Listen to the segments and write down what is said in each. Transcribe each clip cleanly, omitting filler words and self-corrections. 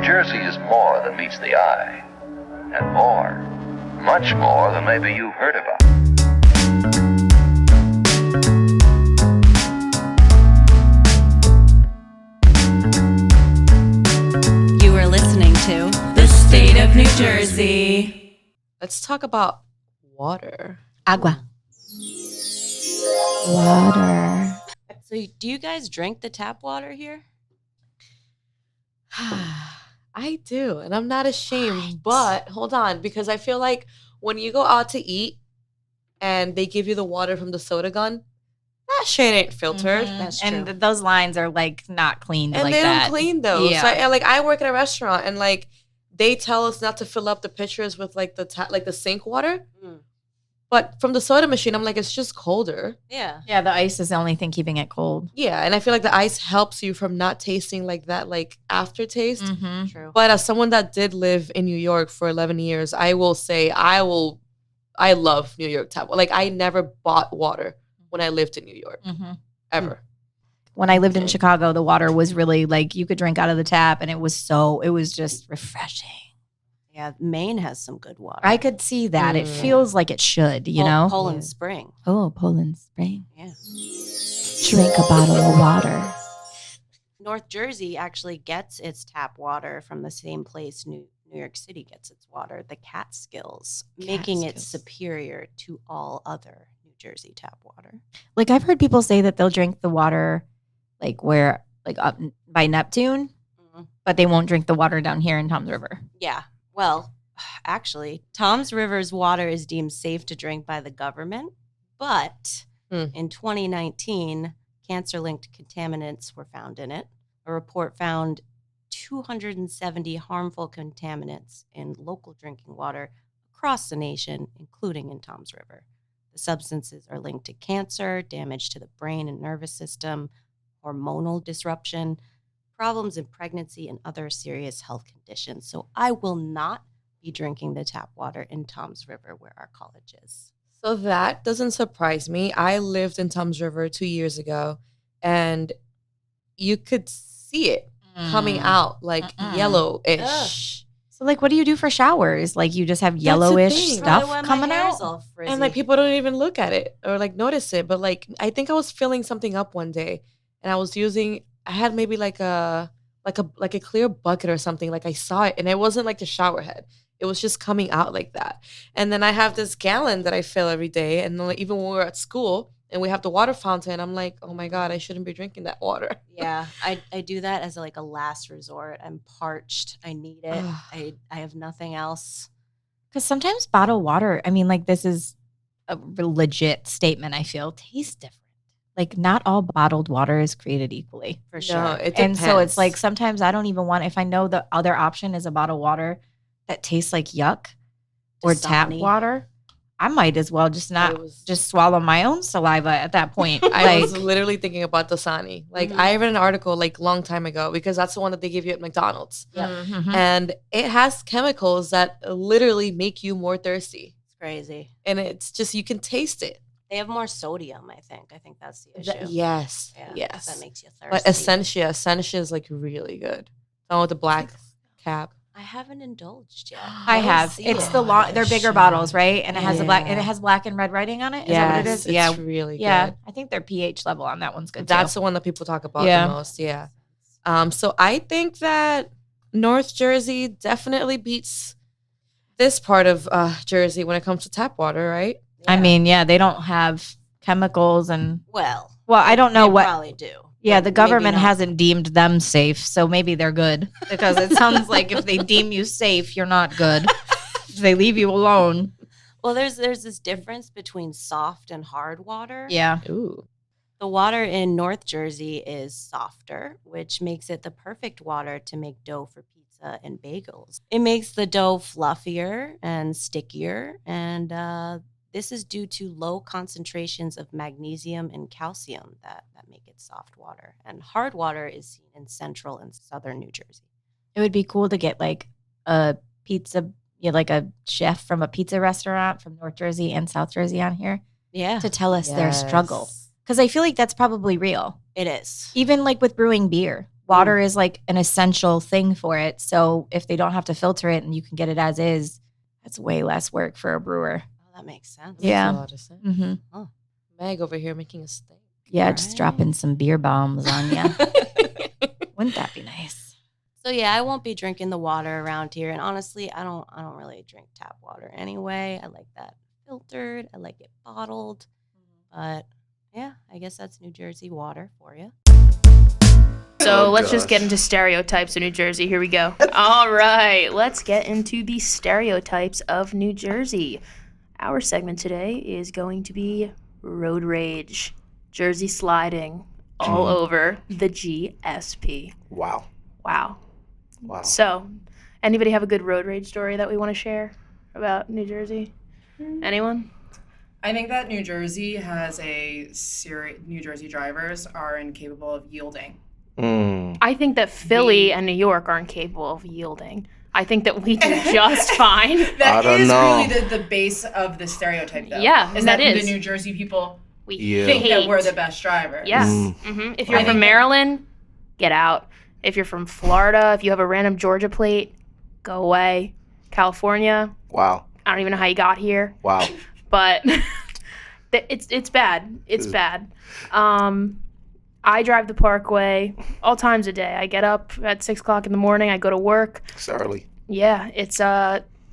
Jersey is more than meets the eye. And more, much more than maybe you've heard about. You are listening to The State of New Jersey. Let's talk about water. Agua. Water. So do you guys drink the tap water here? I do, and I'm not ashamed. But hold on, because I feel like when you go out to eat and they give you the water from the soda gun, that shit ain't filtered. That's true. And those lines are like not cleaned And like they that. don't clean those. Yeah. So I work at a restaurant, and like they tell us not to fill up the pitchers with like the sink water. Mm. But from the soda machine, I'm like, it's just colder. Yeah. Yeah, the ice is the only thing keeping it cold. Yeah, and I feel like the ice helps you from not tasting like that like aftertaste. Mm-hmm. True. But as someone that did live in New York for 11 years, I will say I love New York tap. Like I never bought water when I lived in New York, Mm-hmm. ever. When I lived in Chicago, the water was really like you could drink out of the tap, and it was just refreshing. Yeah, Maine has some good water. I could see that. It feels like it should, you know? Poland Spring. Oh, Poland Spring. Yeah. Drink a bottle of water. North Jersey actually gets its tap water from the same place New York City gets its water, the Catskills, making it Catskills. superior to all other New Jersey tap water. Like I've heard people say that they'll drink the water like where like up by Neptune, Mhm. but they won't drink the water down here in Tom's River. Yeah. Well, actually, Tom's River's water is deemed safe to drink by the government, but in 2019, cancer-linked contaminants were found in it. A report found 270 harmful contaminants in local drinking water across the nation, including in Tom's River. The substances are linked to cancer, damage to the brain and nervous system, hormonal disruption, problems in pregnancy, and other serious health conditions. So I will not be drinking the tap water in Tom's River where our college is. So that doesn't surprise me. I lived in Tom's River 2 years ago, and you could see it coming out like yellowish. So like what do you do for showers? Like you just have yellowish thing. stuff Probably when my coming hair out? is all frizzy. And like people don't even look at it or like notice it. But like I think I was filling something up one day, and I had maybe like a clear bucket or something. Like I saw it, and it wasn't like the shower head. It was just coming out like that. And then I have this gallon that I fill every day. And then like, even when we're at school and we have the water fountain, I'm like, oh my God, I shouldn't be drinking that water. Yeah, I do that as like a last resort. I'm parched. I need it. I have nothing else. Because sometimes bottled water, I mean, like this is a legit statement, I feel, tastes different. Like not all bottled water is created equally. For sure. No, it And so it's depends. like sometimes I don't even want, if I know the other option is a bottled water that tastes like yuck or tap Dasani. water, I might as well just not I was- just swallow my own saliva at that point. I was Like, literally thinking about Dasani. Like Mhm. I read an article like long time ago because that's the one that they give you at McDonald's. mhm. And it has chemicals that literally make you more thirsty. It's crazy. And it's just, you can taste it. They have more sodium, I think. I think that's the issue. Yes. Yeah, Yes. That makes you thirsty. But Essentia is like really good. The one with the black cap. I haven't indulged yet. I We'll have. see It's it. the long. They're bigger Shit. bottles, right? And it has Yeah. it has black and red writing on it. Is Yes, that what it is? it's Yeah, really yeah. good. I think their pH level on that one's good. That's too. the one that people talk about Yeah. the most. Yeah. So I think that North Jersey definitely beats this part of Jersey when it comes to tap water, right? I Yeah. mean, yeah, they don't have chemicals and Well, I don't know they what. probably do. Yeah, but the maybe government not. hasn't deemed them safe, so maybe they're good. Because it sounds like if they deem you safe, you're not good. If they leave you alone. Well, there's this difference between soft and hard water. Yeah. Ooh. The water in North Jersey is softer, which makes it the perfect water to make dough for pizza and bagels. It makes the dough fluffier and stickier, and this is due to low concentrations of magnesium and calcium that make it soft water. And hard water is seen in central and southern New Jersey. It would be cool to get like a pizza, like a chef from a pizza restaurant from North Jersey and South Jersey on here Yeah, to tell us their struggle. Yes. Because I feel like that's probably real. it is. Even like with brewing beer. Water is like an essential thing for it. So if they don't have to filter it and you can get it as is, that's way less work for a brewer. Oh, that makes sense. Yeah. Makes a lot of sense. Mm-hmm. Meg over here making a steak. Yeah, just Right. dropping some beer bombs on you. Wouldn't that be nice? So yeah, I won't be drinking the water around here. And honestly, I don't really drink tap water anyway. I like that filtered. I like it bottled. But yeah, I guess that's New Jersey water for you. So Oh, let's just gosh. get into stereotypes of New Jersey. Here we go. All right, let's get into the stereotypes of New Jersey. Our segment today is going to be road rage, Jersey sliding all over the GSP. Wow. Wow. Wow. So, anybody have a good road rage story that we want to share about New Jersey? Anyone? I think that New Jersey has New Jersey drivers are incapable of yielding. I think that Philly and New York aren't capable of yielding. I think that we do just fine. That don't is know. really the base of the stereotype, though. Yeah, is that that is. the New Jersey people We Yeah. think hate that we're the best drivers. Yes. Mm. If you're I from think- Maryland, get out. If you're from Florida, if you have a random Georgia plate, go away. California, Wow. I don't even know how you got here, Wow. but it's bad. It's bad. I drive the Parkway all times a day. I get up at 6 o'clock in the morning. I go to work. It's early. Yeah, it's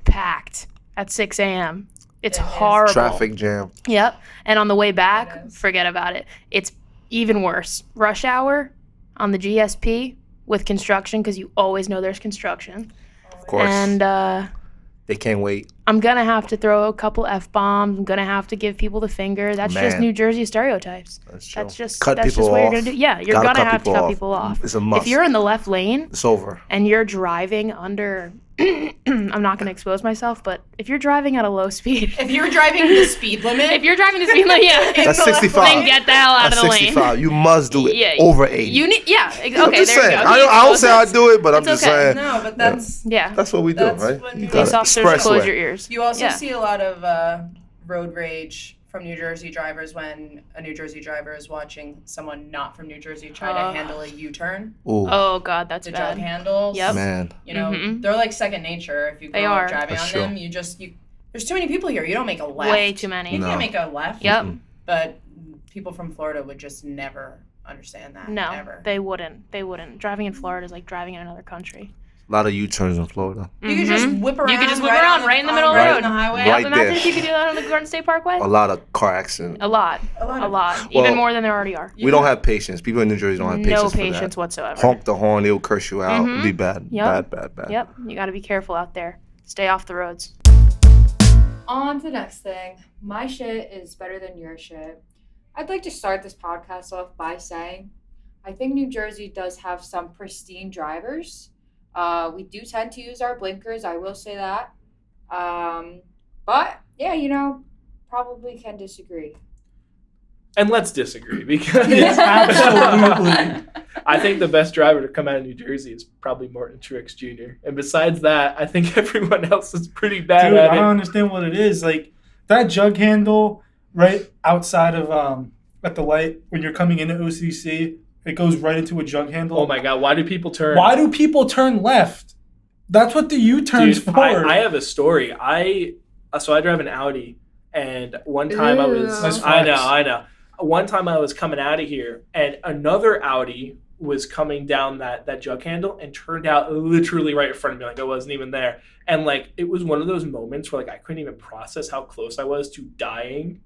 packed at 6 a.m. It's horrible. Traffic jam. Yep. And on the way back, It is. forget about it. It's even worse. Rush hour on the GSP with construction, because you always know there's construction. Of course. And they can't wait. I'm going to have to throw a couple F-bombs. I'm going to have to give people the finger. That's just Man. New Jersey stereotypes. That's true. That's just cut that's people just what off. you're going to do. Yeah, you're Gotta going to cut have to people cut off. people off. It's a must. If you're in the left lane It's over. and you're driving under I'm not going to expose myself, but if you're driving at a low speed, If you're driving the speed limit, if you're driving the speed limit, yeah, That's the left 65. then get the hell out That's of the lane. 65. You must do it Yeah, over 80. You need, yeah. Okay, I'm just there saying. you go. I don't say I do it, but I'm It's just okay. saying. no, but that's Yeah. That's what we do, That's right? what You New got Police it. officers, Expressway. close your ears. You also Yeah. see a lot of road rage from New Jersey drivers when a New Jersey driver is watching someone not from New Jersey try to handle a U-turn. Ooh, Oh God, that's The bad. jug handles. Yep. man. You know, Mhm. they're like second nature if you They grow are. up driving That's on true. them. There's too many people here. You don't make a left. Way too many. You No. can't make a left. Yep. But people from Florida would just never understand that. No, Ever. they wouldn't. They wouldn't. Driving in Florida is like driving in another country. A lot of U-turns in Florida. You could just whip around. You could just whip right around on right in the middle of the right road. on the highway. Right Imagine there. if you could do that on the Garden State Parkway. A lot of car accidents. A lot. A lot. A lot. Well, Even more than there already are. We don't have patience. People in New Jersey don't have patience No for patience that. whatsoever. Honk the horn, they'll curse you out. Mhm. It'll be bad. Yep. Bad. Yep. You got to be careful out there. Stay off the roads. On to the next thing. My shit is better than your shit. I'd like to start this podcast off by saying I think New Jersey does have some pristine drivers. We do tend to use our blinkers, I will say that. But yeah, probably can disagree. And let's disagree because absolutely, I think the best driver to come out of New Jersey is probably Martin Truex Jr. And besides that, I think everyone else is pretty bad Dude, at I don't it. understand what it is. Like that jug handle right outside of at the light when you're coming into OCC, it goes right into a jug handle. Oh my God, why do people turn? Why do people turn left? That's what the U-turn's Dude, for. I have a story. So I drive an Audi, and one time I was. Nice I flex. know. One time I was coming out of here, and another Audi was coming down that jug handle and turned out literally right in front of me, like I wasn't even there. And like it was one of those moments where like I couldn't even process how close I was to dying,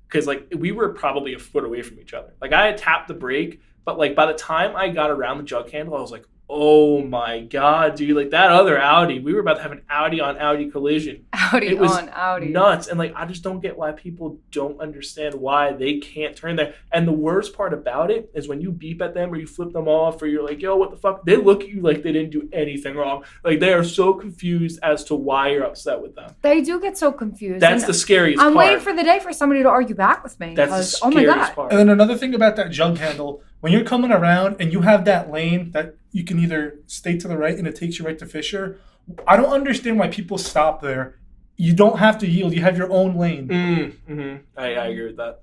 because like we were probably a foot away from each other. Like I had tapped the brake, but like by the time I got around the jug handle, I was like, oh my God, dude, like that other Audi, we were about to have an Audi on Audi collision. Audi It was on Audi. nuts. And like I just don't get why people don't understand why they can't turn there. And the worst part about it is when you beep at them or you flip them off or you're like, yo, what the fuck? They look at you like they didn't do anything wrong. Like they are so confused as to why you're upset with them. They do get so confused. That's and the scariest I'm part. waiting for the day for somebody to argue back with me. That's the 'cause, oh scariest my God. part. And then another thing about that jug handle, when you're coming around and you have that lane that you can either stay to the right and it takes you right to Fisher, I don't understand why people stop there. You don't have to yield. You have your own lane. Mm-hmm. I agree with that.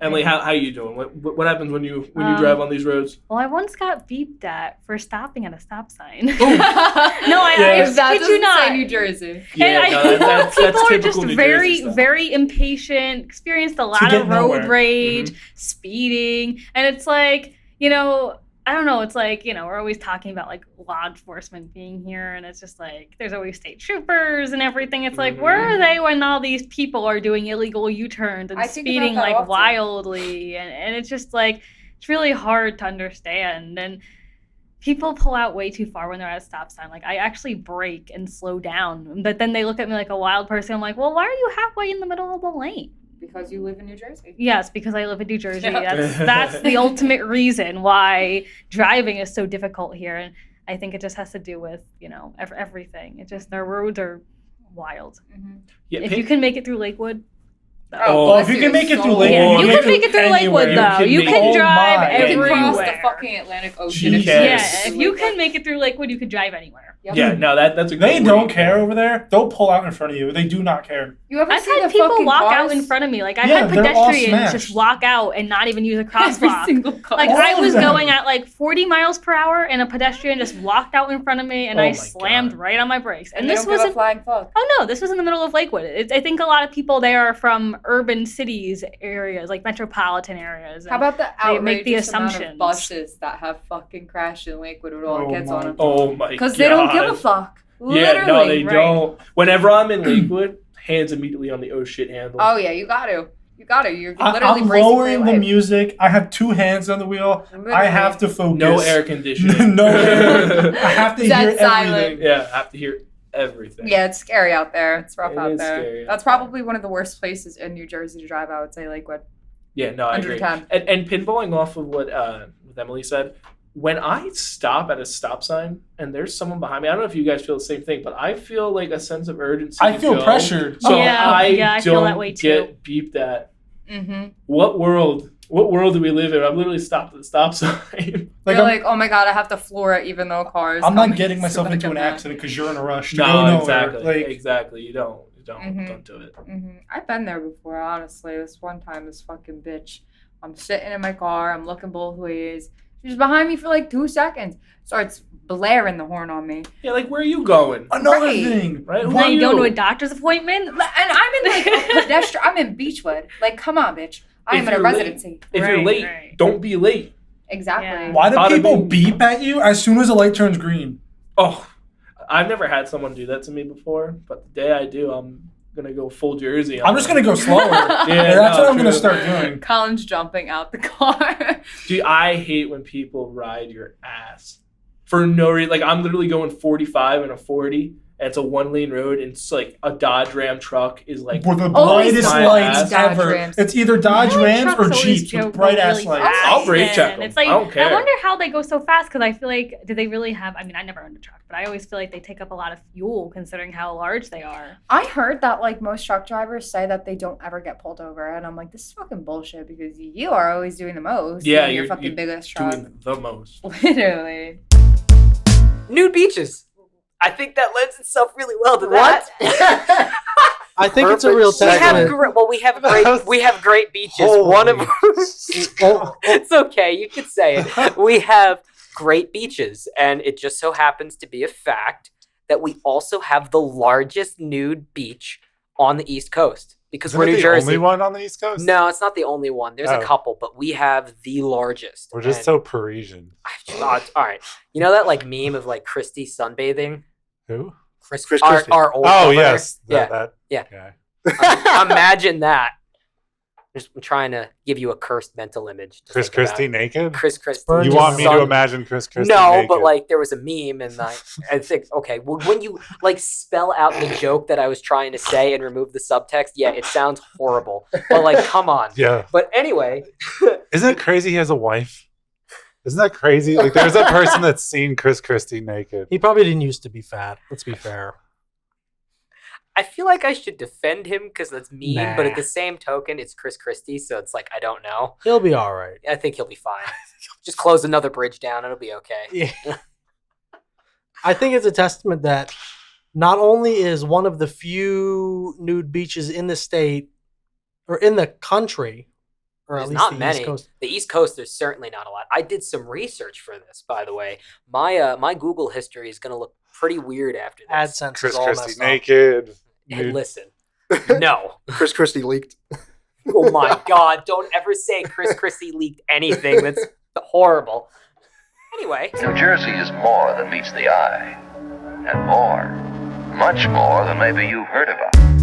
Emily, how you doing? What happens when you drive on these roads? Well, I once got beeped at for stopping at a stop sign. No, That kid you not. say New Jersey. That's people are typical just New very, Jersey stuff. very impatient. Experienced a lot get of road nowhere. rage, speeding, and it's like, I don't know. It's like, we're always talking about like law enforcement being here, and it's just like there's always state troopers and everything. It's like, where are they when all these people are doing illegal U-turns and I think about speeding that like often. wildly? And it's just like, it's really hard to understand. And people pull out way too far when they're at a stop sign. Like, I actually brake and slow down, but then they look at me like a wild person. I'm like, well, why are you halfway in the middle of the lane? Because you live in New Jersey. Yes, because I live in New Jersey. Yeah. That's the ultimate reason why driving is so difficult here. And I think it just has to do with, everything. It just, their roads are wild. Yeah, If you can make it through Lakewood. If you can make it through Lakewood, Yeah, you can make it through Lakewood, though. You can drive everywhere. You can cross the fucking Atlantic Ocean. If you can make it through Lakewood, you can drive anywhere. Yep. Yeah, no, that's a They great don't way. care over there. They'll pull out in front of you. They do not care. You ever I've see had the people fucking walk out cars? in front of me. Like, I've Yeah, had they're all pedestrians smashed. just walk out and not even use a crosswalk. single car. Like, All I of was them. going at like 40 miles per hour, and a pedestrian just walked out in front of me, and Oh I my slammed God. right on my brakes. And And they this don't give a wasn't. flying fuck. Oh no, this was in the middle of Lakewood. I think a lot of people there are from urban cities areas, like metropolitan areas. How about the they make the outrageous amount of assumptions. buses that have fucking crashed in Lakewood with all the kids on them? Oh my god. Because they don't give a fuck. Yeah, Literally. no, they right. don't. Whenever I'm in Lakewood, hands immediately on the oh shit handle. Oh yeah, you got to. You got to. You're literally I'm bracing for lowering your the life. music. I have two hands on the wheel. I have to focus. No air conditioning. No air. I have to Dead hear silent. everything. Yeah, I have to hear everything. Yeah, it's scary out there. It's rough It out is there. scary out That's there. probably one of the worst places in New Jersey to drive. I would say Lakewood. Yeah, no, I Under agree. 10. And pinballing off of what Emily said, when I stop at a stop sign and there's someone behind me, I don't know if you guys feel the same thing, but I feel like a sense of urgency. I to feel go. pressured. So I don't feel that way too. get beeped at. Mm-hmm. What world do we live in? I'm literally stopped at the stop sign. Like, You're I'm, like, oh my god, I have to floor it even though cars. I'm not coming. getting myself It's into an gonna come accident because you're in a rush to No, go nowhere. exactly. Like, Exactly. You don't Mhm. don't do it. back. I've been there before, honestly. This one time, this fucking bitch. I'm sitting in my car. I'm looking both ways. She's behind me for like 2 seconds. Starts blaring the horn on me. Yeah, like where are you going? another Right. thing. Right? Who Now are you go to a you? doctor's appointment. And I'm in like a pedestrian. I'm in Beechwood. Like, come on, bitch. I'm If in a you're late- residency. If you're Right, late, right. don't be late. Exactly. Yeah. Why do Bada people bing. beep at you as soon as the light turns green? Oh, I've never had someone do that to me before, but the day I do, I'm gonna go full Jersey. I'm just gonna go slower. Yeah, That's no, what I'm gonna true. start doing. Colin's jumping out the car. Dude, I hate when people ride your ass for no reason. Like I'm literally going 45 and a 40, and it's a 1-lane road, and it's like a Dodge Ram truck is like With the Always brightest my lights ass. Dodge ever. Rams. It's either Dodge My Rams trucks or always Jeeps go with bright ass really lights. fast. I'll brake And check 'em. It's like, I don't care. I wonder how they go so fast because I feel like, do they really have? I mean, I never owned a truck, but I always feel like they take up a lot of fuel considering how large they are. I heard that like most truck drivers say that they don't ever get pulled over, and I'm like, this is fucking bullshit because you are always doing the most. Yeah, in your you're fucking biggest truck. doing the most. Literally. Nude beaches. I think that lends itself really well to that. I think it's a real We have testament. we have great beaches. One of it's okay, you can say it. We have great beaches, and it just so happens to be a fact that we also have the largest nude beach on the East Coast because Isn't we're it New the Jersey. only one on the East Coast? No, it's not the only one. There's Oh. a couple, but we have the largest. We're just And- so Parisian. all right. You know that like meme of like Christy sunbathing? Who? Chris Christy. our old Oh, governor? yes. Yeah. That Yeah. Imagine that. I'm trying to give you a cursed mental image. to Chris think about. Christie naked? Chris Christie. You want me to imagine Chris Christie No, naked? but like there was a meme and like I think okay, well when you like spell out the joke that I was trying to say and remove the subtext, yeah, it sounds horrible. But like come on. Yeah. But anyway, Isn't it crazy he has a wife? Isn't that crazy? Like there's a person that's seen Chris Christie naked. He probably didn't used to be fat. Let's be fair. I feel like I should defend him because that's mean, but Nah. at the same token, it's Chris Christie, so it's like I don't know. He'll be all right. I think he'll be fine. Just close another bridge down, it'll be okay. Yeah. I think it's a testament that not only is one of the few nude beaches in the state or in the country Or at There's least not the many. East Coast. The East Coast, there's certainly not a lot. I did some research for this, by the way. My Google history is going to look pretty weird after this. AdSense Chris is all Christie messed up. naked. Hey, nude. listen. No. Chris Christie leaked. Oh my God. Don't ever say Chris Christie leaked anything. That's horrible. Anyway. New Jersey is more than meets the eye, and more, much more than maybe you've heard about.